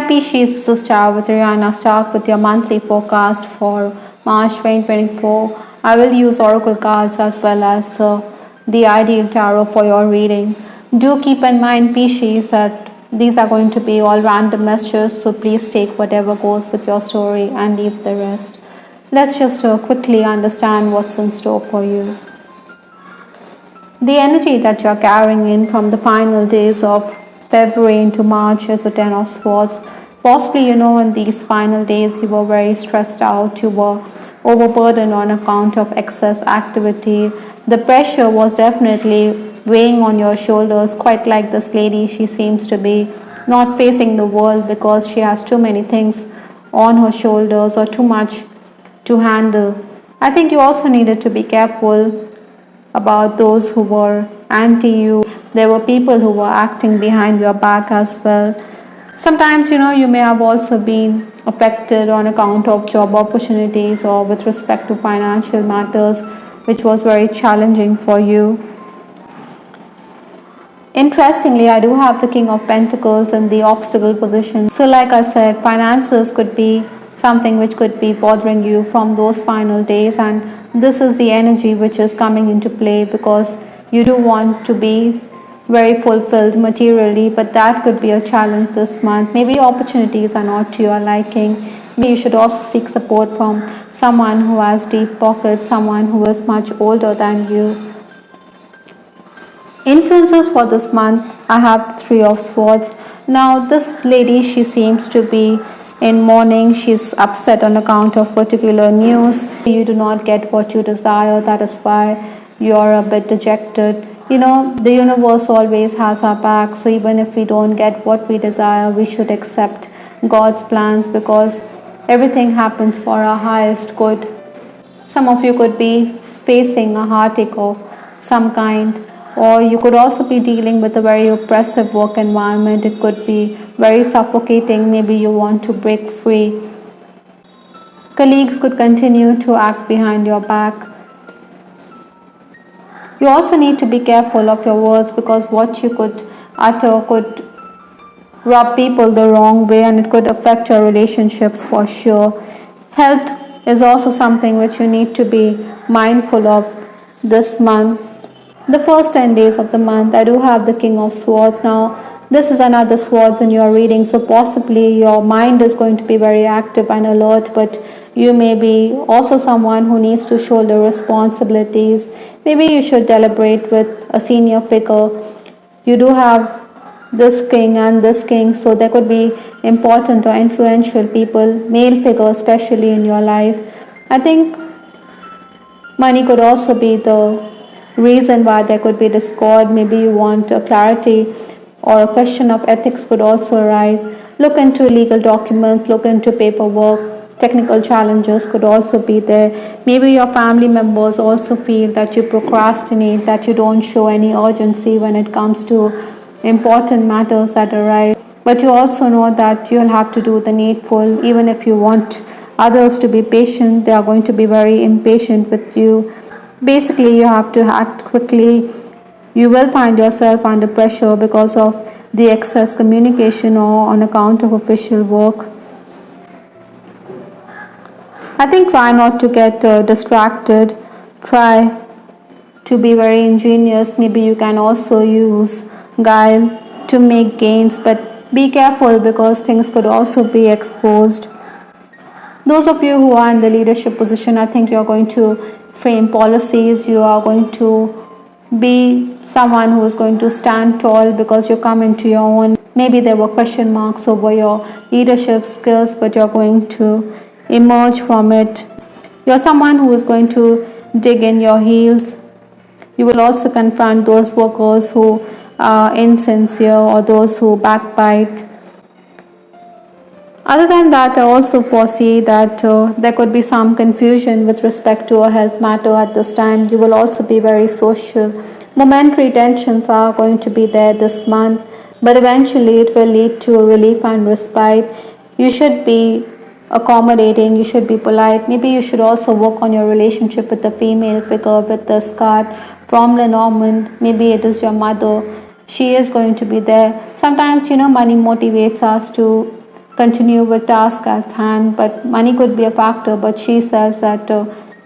Hi Pisces, this is Star with Ariana. Start with your monthly forecast for March 2024. I will use oracle cards as well as the ideal tarot for your reading. Do keep in mind Pisces that these are going to be all random messages, so please take whatever goes with your story and leave the rest. Let's just quickly understand what's in store for you. The energy that you're carrying in from the final days of February into March is the Ten of Swords. Possibly, in these final days you were very stressed out, you were overburdened on account of excess activity. The pressure was definitely weighing on your shoulders, quite like this lady. She seems to be not facing the world because she has too many things on her shoulders or too much to handle. I think you also needed to be careful about those who were anti you. There were people who were acting behind your back as well. Sometimes, you may have also been affected on account of job opportunities or with respect to financial matters, which was very challenging for you. Interestingly, I do have the King of Pentacles in the obstacle position. So like I said, finances could be something which could be bothering you from those final days, and this is the energy which is coming into play because you do want to be very fulfilled materially, but that could be a challenge this month. Maybe opportunities are not to your liking. Maybe you should also seek support from someone who has deep pockets, someone who is much older than you. Influences for this month, I have Three of Swords. Now this lady, she seems to be in mourning. She's upset on account of particular news. You do not get what you desire, that is why you're a bit dejected. The universe always has our back, so even if we don't get what we desire, we should accept God's plans because everything happens for our highest good. Some of you could be facing a heartache of some kind, or you could also be dealing with a very oppressive work environment. It could be very suffocating. Maybe you want to break free. Colleagues could continue to act behind your back. You also need to be careful of your words because what you could utter could rub people the wrong way and it could affect your relationships for sure. Health is also something which you need to be mindful of this month. The first 10 days of the month, I do have the King of Swords. Now, this is another swords in your reading, so possibly your mind is going to be very active and alert, but you may be also someone who needs to shoulder responsibilities. Maybe you should deliberate with a senior figure. You do have this king and this king, so there could be important or influential people, male figures especially in your life. I think money could also be the reason why there could be discord. Maybe you want a clarity or a question of ethics could also arise. Look into legal documents, look into paperwork. Technical challenges could also be there. Maybe your family members also feel that you procrastinate, that you don't show any urgency when it comes to important matters that arise. But you also know that you'll have to do the needful. Even if you want others to be patient, they are going to be very impatient with you. Basically, you have to act quickly. You will find yourself under pressure because of the excess communication or on account of official work. I think try not to get distracted. Try to be very ingenious. Maybe you can also use guile to make gains, but be careful because things could also be exposed. Those of you who are in the leadership position, I think you're going to frame policies. You are going to be someone who is going to stand tall because you come into your own. Maybe there were question marks over your leadership skills, but you're going to emerge from it. You're someone who is going to dig in your heels. You will also confront those workers who are insincere or those who backbite. Other than that, I also foresee that there could be some confusion with respect to a health matter at this time. You will also be very social. Momentary tensions are going to be there this month, but eventually it will lead to a relief and respite. You should be accommodating, you should be polite. Maybe you should also work on your relationship with the female figure with this card from Lenormand. Maybe it is your mother. She is going to be there. Sometimes, money motivates us to continue with task at hand, but money could be a factor, but she says that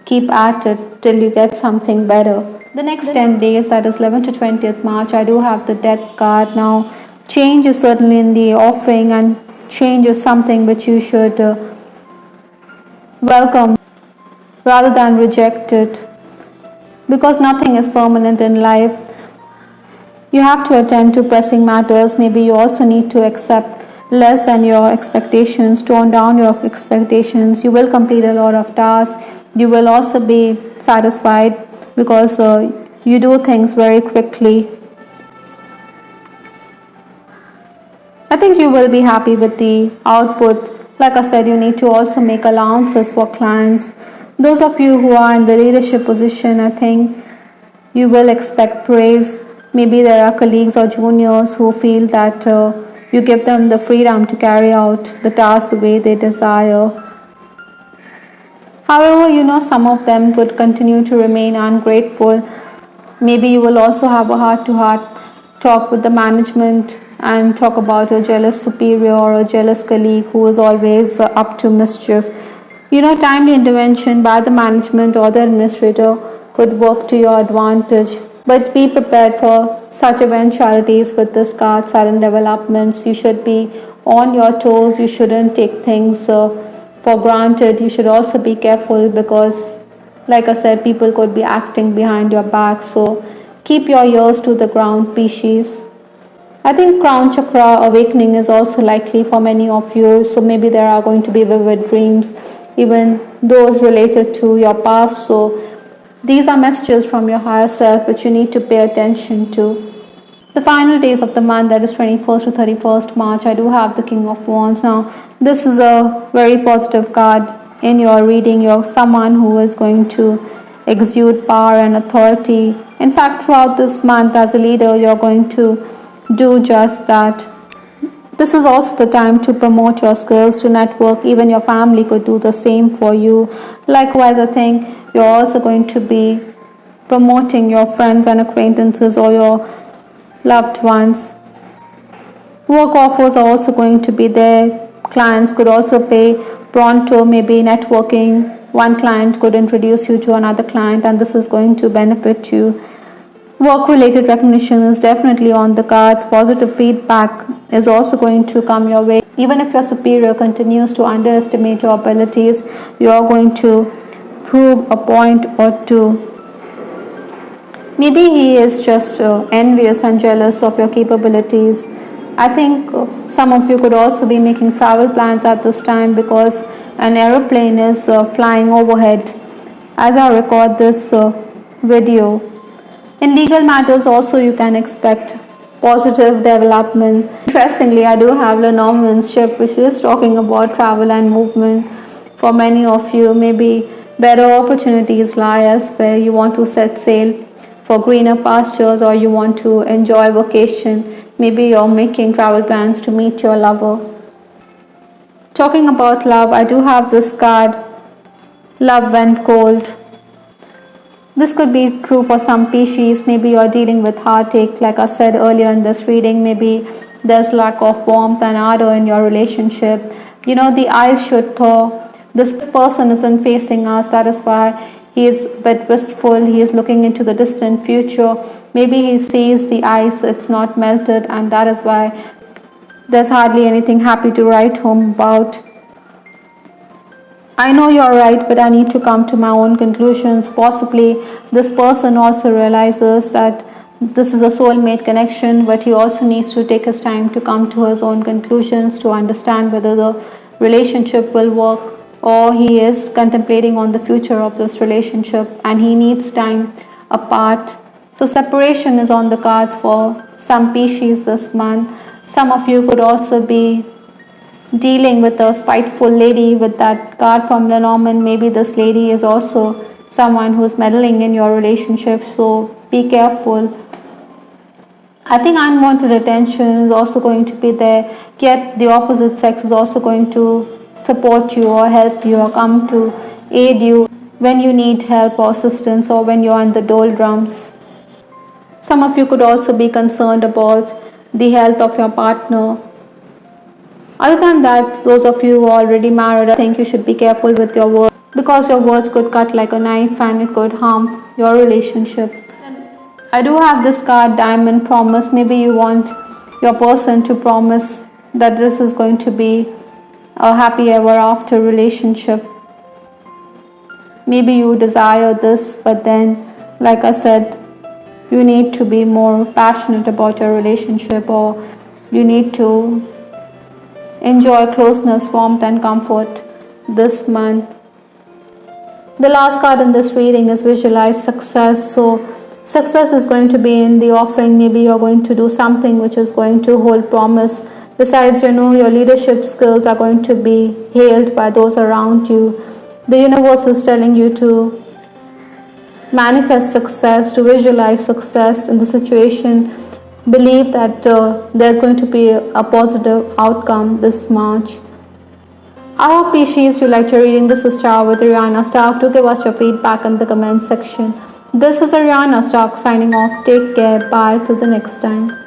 keep at it till you get something better. The next 10 days, that is 11th to 20th March, I do have the death card. Now, change is certainly in the offing, and change is something which you should welcome rather than reject it, because nothing is permanent in life. You have to attend to pressing matters. Maybe you also need to accept less than your expectations, tone down your expectations. You will complete a lot of tasks. You will also be satisfied because you do things very quickly. I think you will be happy with the output. Like I said, you need to also make allowances for clients. Those of you who are in the leadership position, I think you will expect praise. Maybe there are colleagues or juniors who feel that you give them the freedom to carry out the task the way they desire. However, some of them would continue to remain ungrateful. Maybe you will also have a heart-to-heart talk with the management and talk about a jealous superior or a jealous colleague who is always up to mischief. Timely intervention by the management or the administrator could work to your advantage. But be prepared for such eventualities with this card, sudden developments. You should be on your toes. You shouldn't take things for granted. You should also be careful because, like I said, people could be acting behind your back. So keep your ears to the ground, Pisces. I think crown chakra awakening is also likely for many of you. So maybe there are going to be vivid dreams, even those related to your past. So these are messages from your higher self which you need to pay attention to. The final days of the month, that is 21st to 31st March, I do have the King of Wands. Now, this is a very positive card in your reading. You're someone who is going to exude power and authority. In fact, throughout this month as a leader, you're going to do just that. This is also the time to promote your skills, to network. Even your family could do the same for you. Likewise, I think you're also going to be promoting your friends and acquaintances or your loved ones. Work offers are also going to be there. Clients could also pay pronto, maybe networking. One client could introduce you to another client, and this is going to benefit you. Work-related recognition is definitely on the cards. Positive feedback is also going to come your way. Even if your superior continues to underestimate your abilities, you are going to prove a point or two. Maybe he is just envious and jealous of your capabilities. I think some of you could also be making travel plans at this time because an aeroplane is flying overhead as I record this video. In legal matters also you can expect positive development. Interestingly, I do have Lenormand's ship, which is talking about travel and movement. For many of you, maybe better opportunities lie elsewhere. You want to set sail for greener pastures, or you want to enjoy vacation. Maybe you're making travel plans to meet your lover. Talking about love, I do have this card, Love Went Cold. This could be true for some Pisces. Maybe you're dealing with heartache. Like I said earlier in this reading, maybe there's lack of warmth and ardor in your relationship. The eyes should thaw. This person isn't facing us. That is why he is a bit wistful. He is looking into the distant future. Maybe he sees the ice, it's not melted, and that is why there's hardly anything happy to write home about. I know you're right, but I need to come to my own conclusions. Possibly this person also realizes that this is a soulmate connection, but he also needs to take his time to come to his own conclusions to understand whether the relationship will work, or he is contemplating on the future of this relationship and he needs time apart. So separation is on the cards for some Pisces this month. Some of you could also be dealing with a spiteful lady with that card from Lenormand. Maybe this lady is also someone who's meddling in your relationship, so be careful. I think unwanted attention is also going to be there, yet the opposite sex is also going to support you or help you or come to aid you when you need help or assistance, or when you're in the doldrums. Some of you could also be concerned about the health of your partner. Other than that, those of you who are already married, I think you should be careful with your words because your words could cut like a knife and it could harm your relationship. I do have this card, Diamond Promise. Maybe you want your person to promise that this is going to be a happy ever after relationship. Maybe you desire this, but then, like I said, you need to be more passionate about your relationship, or you need to enjoy closeness, warmth and comfort this month. The last card in this reading is Visualize Success. So success is going to be in the offing. Maybe you're going to do something which is going to hold promise. Besides, your leadership skills are going to be hailed by those around you. The universe is telling you to manifest success, to visualize success in the situation. Believe that there's going to be a positive outcome this March. I hope, Pisces, you liked your reading. This is Star with Ariana Stark. Do give us your feedback in the comment section. This is Ariana Stark signing off. Take care. Bye. Till the next time.